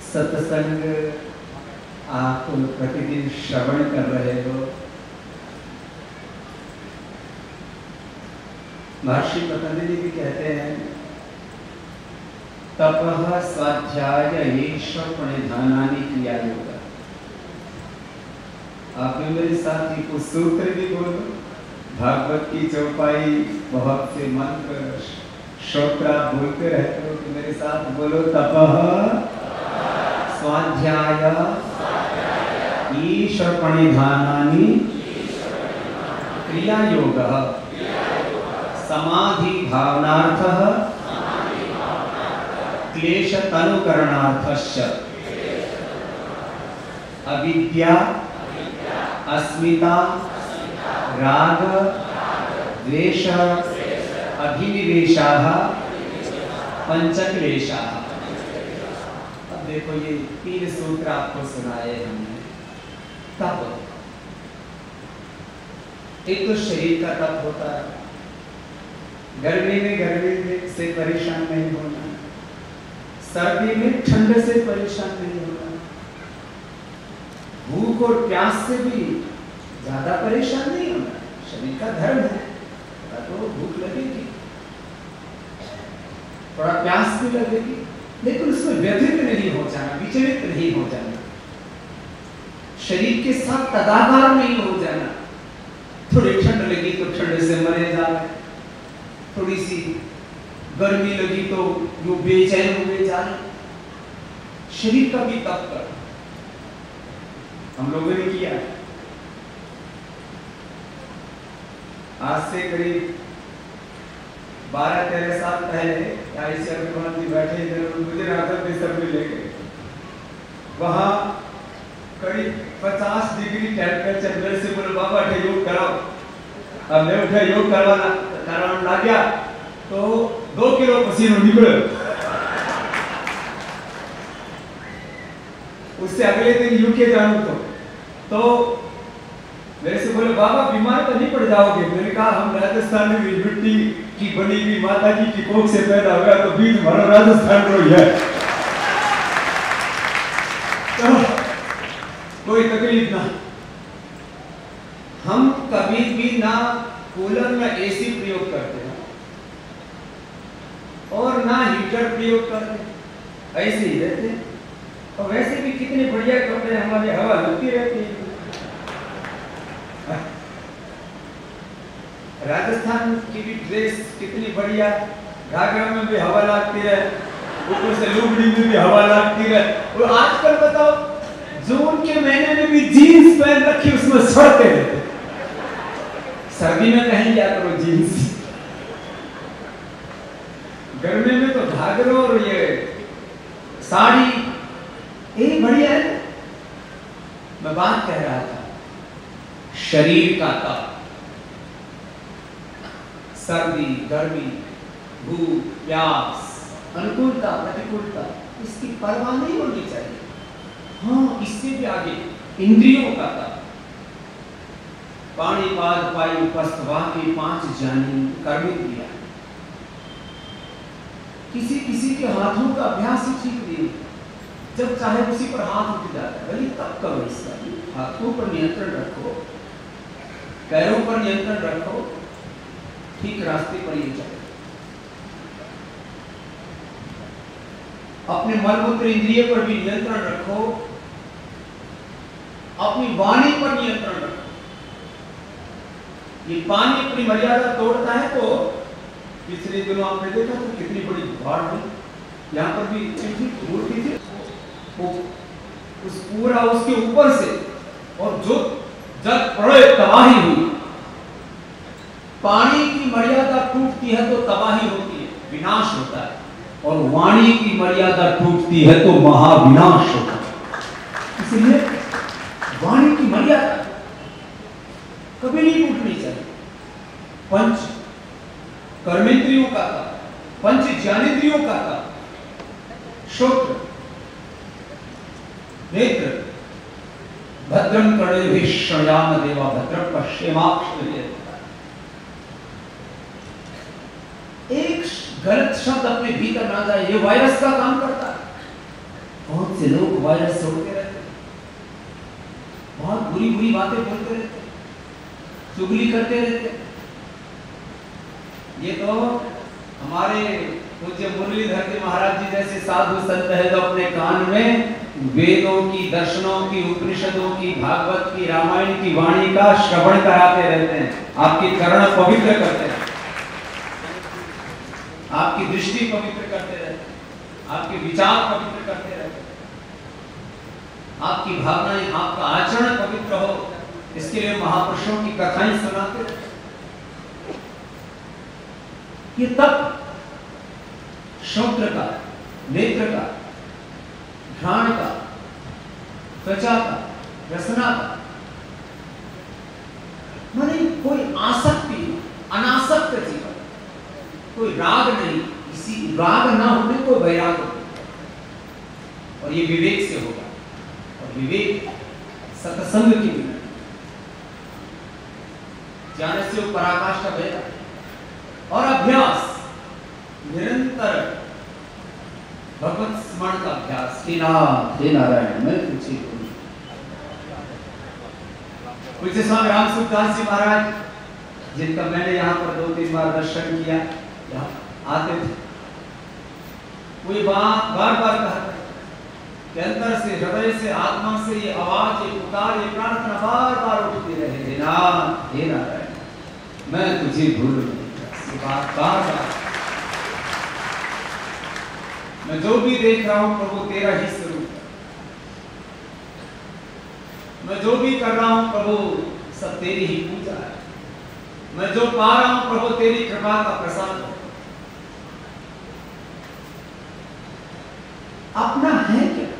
सत्संग आप प्रतिदिन श्रवण कर रहे हो। महर्षि पतंजलि भी कहते हैं तपः स्वाध्याय ईश्वर प्रणिधानानि क्रिया योग। आप मेरे साथ ही कुछ सूत्र भी बोलो। भागवत की चौपाई बहुत से मंत्र श्रोत्र बोलते रहते हो तो मेरे साथ बोलो तपः स्वाध्याय ईश्वर प्रणिधानानि क्रिया योग समाधि भावनार्थः क्लेश तनुकरणार्थश्च अविद्या अस्मिता राग द्वेष अभिनिवेशाः पंचक्लेशाः। अब देखो ये 3 सूत्र आपको सुनाए हमने। तप, एक तो शरीर का तप होता है, गर्मी में से परेशान नहीं होना, सर्दी में ठंड से परेशान नहीं होना, भूख और प्यास से भी ज्यादा परेशान नहीं होना। शरीर का धर्म है, तो भूख लगेगी, थोड़ा प्यास भी लगेगी, लेकिन उसमें व्यथित नहीं हो जाना, विचलित नहीं हो जाना, शरीर के साथ तदाकार नहीं हो जाना। थोड़ी ठंड लगी तो ठंड से मरे जाए, थोड़ी सी गर्मी लगी तो जो बेचैन हुए जाए। शरीर का भी तप कर हम लोगों ने किया। आज से करीब 12-13 साल पहले जी बैठे मुझे राधा सब ले गए। वहां करीब 50 डिग्री टेम्परेचर। मेरे से बोले बाबा योग कराओ। अब मैं उठा योग कराने लग गया तो 2 किलो पसीना निकले। उससे अगले दिन यूके जाऊं तो मेरे से बोले बाबा बीमार तो नहीं पड़ जाओगे। मैंने कहा हम राजस्थान में मिट्टी की बनी हुई माता जी की कोख से पैदा हुआ तो बीज भरो राजस्थान को ही है, तो कोई तकलीफ ना। हम कभी भी ना कूलर में एसी प्रयोग करते हैं और ना हीटर प्रयोग करते, ऐसे ही रहते। और वैसे भी कितने बढ़िया कपड़े हमारे हवा लगती रहती है। राजस्थान की भी ड्रेस कितनी बढ़िया, घाघरा में भी हवा लगती है, ऊपर से लुगड़ी में भी हवा लगती है। और आजकल बताओ जून के महीने में भी जीन्स पहन रखी, उसमें सड़ते रहते। सर्दी में पहन लिया करो जीन्स, गर्मी में तो घाघरा और ये साड़ी यही बढ़िया है। मैं बात कह रहा था शरीर का तप, सर्दी गर्मी भूख प्यास अनुकूलता प्रतिकूलता इसकी परवाह नहीं होनी चाहिए। हाँ, इससे भी आगे इंद्रियों का तप, पानी पाद पायु पस्तवा के 5 जानी कर्मेंद्रिया। किसी के हाथों का अभ्यास ही ठीक नहीं, जब चाहे उसी पर हाथ उठ जाता है। भाई तब करो इसका, हाथों पर नियंत्रण रखो, पैरों पर नियंत्रण रखो, ठीक रास्ते पर ये चलो। अपने मन मूत्र इंद्रिय पर भी नियंत्रण रखो, अपनी वाणी पर नियंत्रण रखो। ये पानी अपनी मर्यादा तोड़ता है तो पिछले दिनों आपने देखा तो कितनी बड़ी बाढ़ हुई, यहाँ पर भी मूर्ति थी, उस पूरा उसके ऊपर से, और जो जब प्रलय तबाही हुई। पानी की मर्यादा टूटती है तो तबाही होती है, विनाश होता है, और वाणी की मर्यादा टूटती है तो महाविनाश होता है। इसलिए वाणी की मर्यादा कभी नहीं टूटनी चाहिए। पंच कर्मेंद्रियों का तप, पंच ज्ञानेंद्रियों का तप, श्रोत्र नेत्र भद्रं कर्णेभिः शृणुयाम देवा भद्रं पश्येमाक्षभिर्यजत्राः। एक गलत शब्द अपने भीतर ना जाए, ये वायरस का काम करता है। बहुत से लोग वायरस छोड़ते रहते, बहुत बुरी बुरी बातें बोलते रहते, चुगली करते रहते। ये तो हमारे पूज्य मुरलीधर जी महाराज जी जैसे साधु संत है तो अपने कान में वेदों की, दर्शनों की, उपनिषदों की, भागवत की, रामायण की वाणी का श्रवण कराते रहते हैं, आपके चरण पवित्र करते हैं, आपकी दृष्टि पवित्र करते रहते हैं, आपके विचार पवित्र करते रहते हैं, आपकी भावनाएं, आपका आचरण पवित्र हो, इसके लिए महापुरुषों की कथाएं सुनाते रहते। ये तब श्रोत्र का, नेत्र का, घ्राण का, त्वचा का, रसना का, माने कोई आसक्ति, अनासक्त जीवन, कोई राग नहीं, इसी राग ना होने को वैराग होगा, और ये विवेक से होगा, और विवेक सत्संग की बिना जाने से वो पराकाष्ठा भेदा। और अभ्यास, निरंतर भगवत स्मरण का अभ्यास। हे नारायण, मैं तुझे बोलूं। पूज्य स्वामी राम सुखदास जी महाराज, जिनका मैंने यहाँ पर 2-3 बार दर्शन किया, यहाँ आते थे, वो ये बात बार बार कहते कि अंदर से, हृदय से, आत्मा से ये आवाज, ये पुकार, ये प्रार्थना बार बार उठती रहे, हे नारायण, मैं तुझे भूल नहीं। बात बार बार, मैं जो भी देख रहा हूं प्रभु तेरा ही स्वरूप है, मैं जो भी कर रहा हूं प्रभु सब तेरी ही पूजा है, मैं जो पा रहा हूं प्रभु तेरी कृपा का प्रसाद है। अपना है क्या?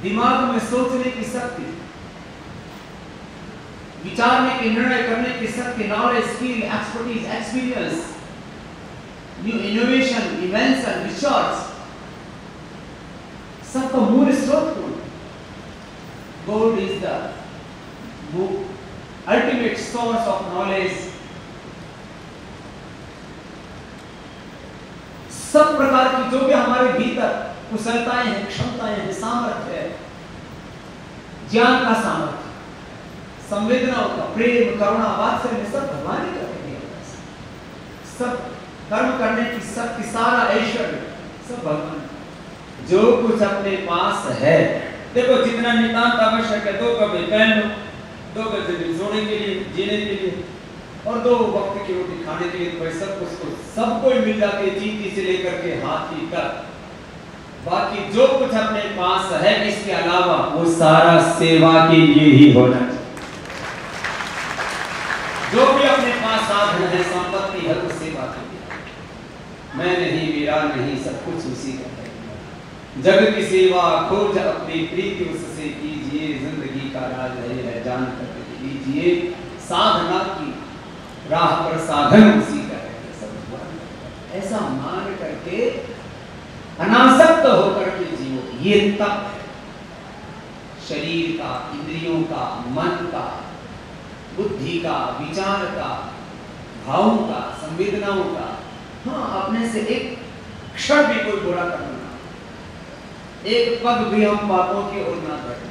दिमाग में सोचने की शक्ति, विचारने की, निर्णय करने की शक्ति, knowledge, skill, expertise, experience, new innovation, invention, research, सबका मूल स्रोत कौन? God is the ultimate source of knowledge. सब प्रकार की जो भी हमारे भीतर कुशलताएं हैं, क्षमताएं हैं, सामर्थ्य है, ज्ञान का सामर्थ्य, संवेदनाओं का, प्रेम, करुणा, वात्सल्य, सब भगवान ही करते हैं। सब कर्म करने की शक्ति, सारा ऐश्वर्य सब भगवान। जो कुछ अपने पास है, देखो जितना नितांत आवश्यक है, 2 कपड़े पहन लो, 2 गज सोने के लिए, जीने के लिए, और 2 वक्त की रोटी खाने के लिए, तो सब कुछ को सबको मिल जाती है, चींटी से लेकर के हाथी तक। बाकी जो कुछ अपने पास है, इसके अलावा वो सारा सेवा के लिए ही होना चाहिए। जो भी अपने पास साधन है, संपत्ति है, वो सेवा के लिए। मैं नहीं, मेरा नहीं, सब कुछ उसी का है। जग की सेवा खोज अपनी प्रीति उससे कीजिए, जिंदगी का राज है जान कर लीजिए, साधना की राह पर साधन उसी का है, सब भगवान। ऐसा मान करके अनासक्त होकर के जियो, ये तप है। शरीर का, इंद्रियों का, मन का, बुद्धि का, विचार का, भावों का, संवेदनाओं का, हाँ, अपने से एक क्षण भी कोई बुरा करना, एक पग भी हम पापों की ओर ना बढ़े,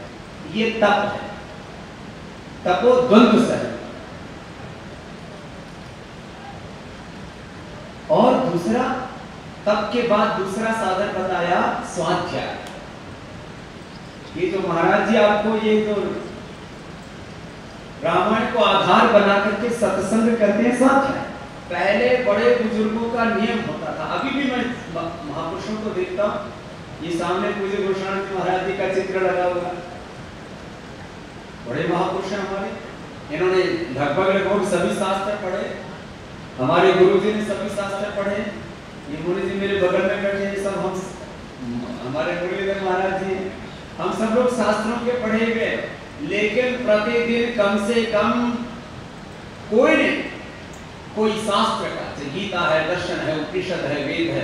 ये तप है। तपो द्वंद्व सह। और दूसरा, तप के बाद दूसरा साधन बताया स्वाध्याय। ये जो महाराज जी आपको ये जो रामायण को आधार बना करके सत्संग करते हैं, स्वाध्याय। पहले बड़े बुजुर्गों का नियम होता था, अभी भी मैं महापुरुषों को देखता हूँ, ये सामने पूज्य गोस्वामी महाराज जी का चित्र लगा हुआ, बड़े महापुरुष हैं हमारे, इन्होंने लगभग सभी शास्त्र पढ़े, हमारे गुरु जी ने सभी शास्त्र पढ़े, ये मुनि जी मेरे बगल में बैठे हैं, सब हम हमारे मुरलीधर महाराज जी, हम सब लोग शास्त्रों के पढ़े गए, लेकिन प्रतिदिन कम से कम कोई नहीं, कोई शास्त्र का, गीता है, दर्शन है, उपनिषद है, वेद है,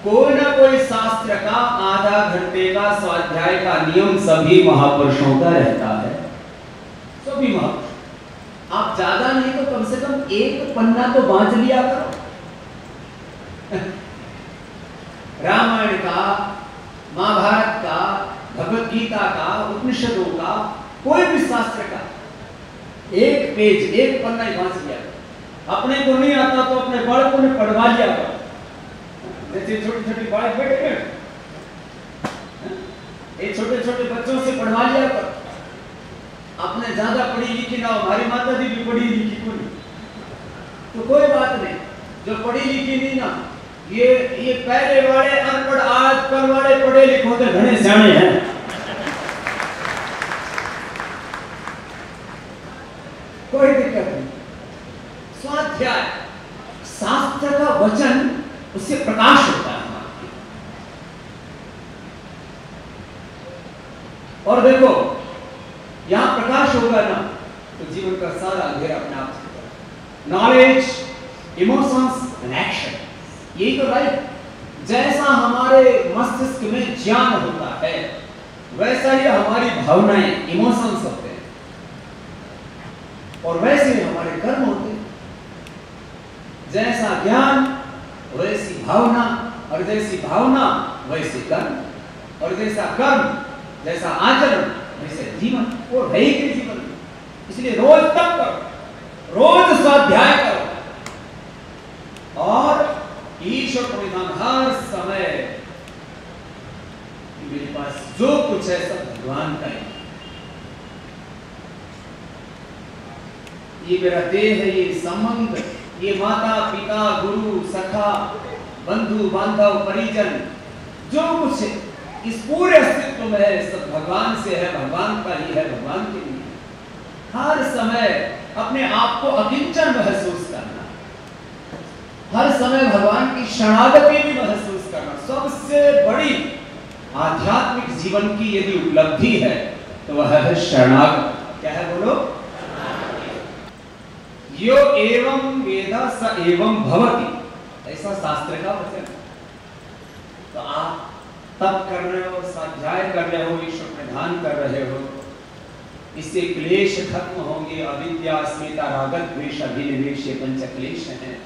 कोई ना कोई शास्त्र का आधा घंटे का स्वाध्याय का नियम सभी महापुरुषों का रहता है। सभी महापुरुष, आप ज्यादा नहीं तो कम से कम एक पन्ना तो बांट लिया करो। रामायण का महाभारत का, भगवत गीता का, उपनिषदों का, कोई भी शास्त्र का एक पेज, एक पन्ना ही वांच लिया। अपने को नहीं आता तो अपने बालकों ने पढ़वा लिया। जैसे छोटी छोटी बालक बैठे हैं, ये छोटे छोटे बच्चों से पढ़वा लिया कर। अपने ज्यादा पढ़ी लिखी ना हो, हमारी माता जी भी पढ़ी लिखी कोई, तो कोई बात नहीं। जो पढ़ी लिखी नहीं ना, ये पहले वाले अनपढ़, आजकल वाले पढ़े लिखे होते घने सियाने हैं। कोई दिक्कत नहीं। स्वाध्याय, शास्त्र का वचन, उससे प्रकाश होता है हमारे। और देखो, यहां प्रकाश होगा ना तो जीवन का सारा अंधेरा अपने आप से। नॉलेज, इमोशंस एंड एक्शन, यही तो लाइफ। जैसा हमारे मस्तिष्क में ज्ञान होता है, वैसा ही हमारी भावनाएं, इमोशंस होते हैं, और वैसे ही हमारे कर्म होते हैं। जैसा ज्ञान वैसी भावना, और जैसी भावना वैसे कर्म, और जैसा कर्म जैसा आचरण वैसे जीवन। और है ही के जीवन। इसलिए रोज तप करो, रोज स्वाध्याय करो, और ईश्वर को निधान हर समय मेरे पास जो कुछ है सब भगवान का है। ये मेरा देह है, ये संबंध, ये माता पिता गुरु सखा बंधु बांधव परिजन, जो कुछ है इस पूरे अस्तित्व में है, सब भगवान से है, भगवान का ही है, भगवान के लिए। हर समय अपने आप को अकिंचन महसूस करना, हर समय भगवान की शरणागति भी महसूस करना। सबसे बड़ी आध्यात्मिक जीवन की यदि उपलब्धि है तो वह है शरणागति। क्या है बोलो? यो एवं वेद स एवं भवति, ऐसा शास्त्र का वचन। तो आप तप कर रहे हो, स्वाध्याय कर रहे हो, ईश्वर में ध्यान कर रहे हो, इससे क्लेश खत्म होंगे। अविद्या, अस्मिता, राग, द्वेष, अभिनिवेश, ये पंच क्लेश हैं।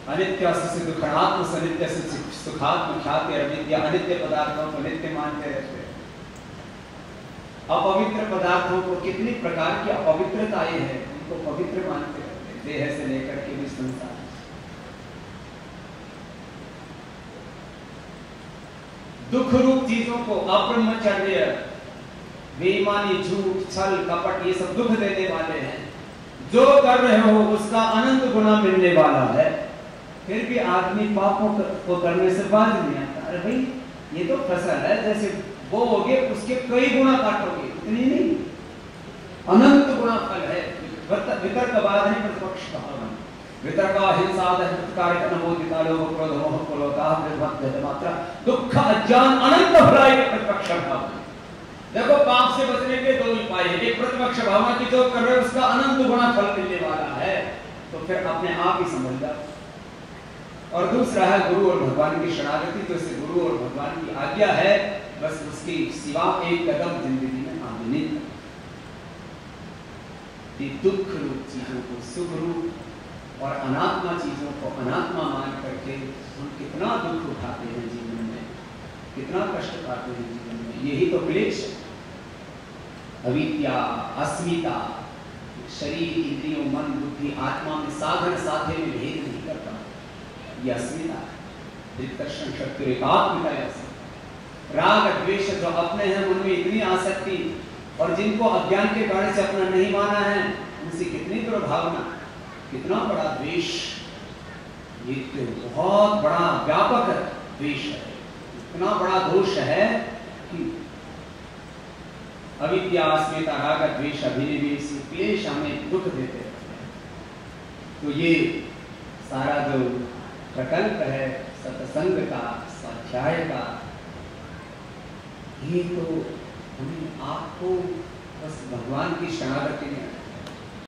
अनित्य से दुखनात्म, सनित्य से सुखात्म, ख्याति अविद्या, अनित्य पदार्थों को नित्य मानते रहते हैं। अपवित्र पदार्थों को कितनी प्रकार की अपवित्रताएं हैं, उनको पवित्र मानते रहते हैं, देह से लेकर के भी संसार। दुख रूप चीजों को, अब्रह्मचर्य, बेईमानी, झूठ, छल, कपट, ये सब दुख देने वाले हैं। जो कर रहे हो उसका अनंत गुना मिलने वाला है, फिर भी आदमी पापों को करने से बाज नहीं आता। अरे भाई, ये तो फसल है, जैसे बोओगे उसके कई गुना काटोगे, इतनी नहीं, अनंत गुना फल है। वितर्क बाध नहीं, प्रतिपक्ष भावना, वितर्का हिंसा प्रतिकार नमोदिता लोभ क्रोध मोह क्रोधा मात्रा दुख अज्ञान अनंत भलाई के प्रतिपक्ष भावना। देखो, पाप से बचने के दो उपाय हैं। एक प्रतिपक्ष भावना की जो कर रहे हो उसका अनंत गुना फल मिलने वाला है, तो फिर अपने आप ही समझ जाओ। और दूसरा है गुरु और भगवान की शरणागति। तो इसे गुरु और भगवान की आज्ञा है, बस उसकी सिवा एक कदम जिंदगी में आगे नहीं। दुख रूप चीजों को सुख रूप और अनात्मा चीजों को अनात्मा मान करके हम कितना दुख उठाते हैं जीवन में, कितना कष्ट पाते हैं जीवन में। यही तो क्लेश है। अविद्या, अस्मिता, शरीर, इंद्रियों, मन, बुद्धि, आत्मा में साधन साधे में भेद नहीं करता। यह अस्मिता है। दर्शन शक्ति एकात्मिका। राग द्वेष जो अपने हैं उनमें इतनी आसक्ति, और जिनको अज्ञान के कारण से अपना नहीं माना है उनसे कितनी दुर्भावना, कितना बड़ा द्वेष। ये तो बहुत बड़ा व्यापक द्वेष है, इतना बड़ा दोष है कि अविद्या, अस्मिता, राग, द्वेष, अभिनिवेश, क्लेश हमें दुख देते हैं। तो ये सारा जो प्रकल्प है सत्संग का, स्वाध्याय का, ये तो हमें आपको बस भगवान की शरणागति में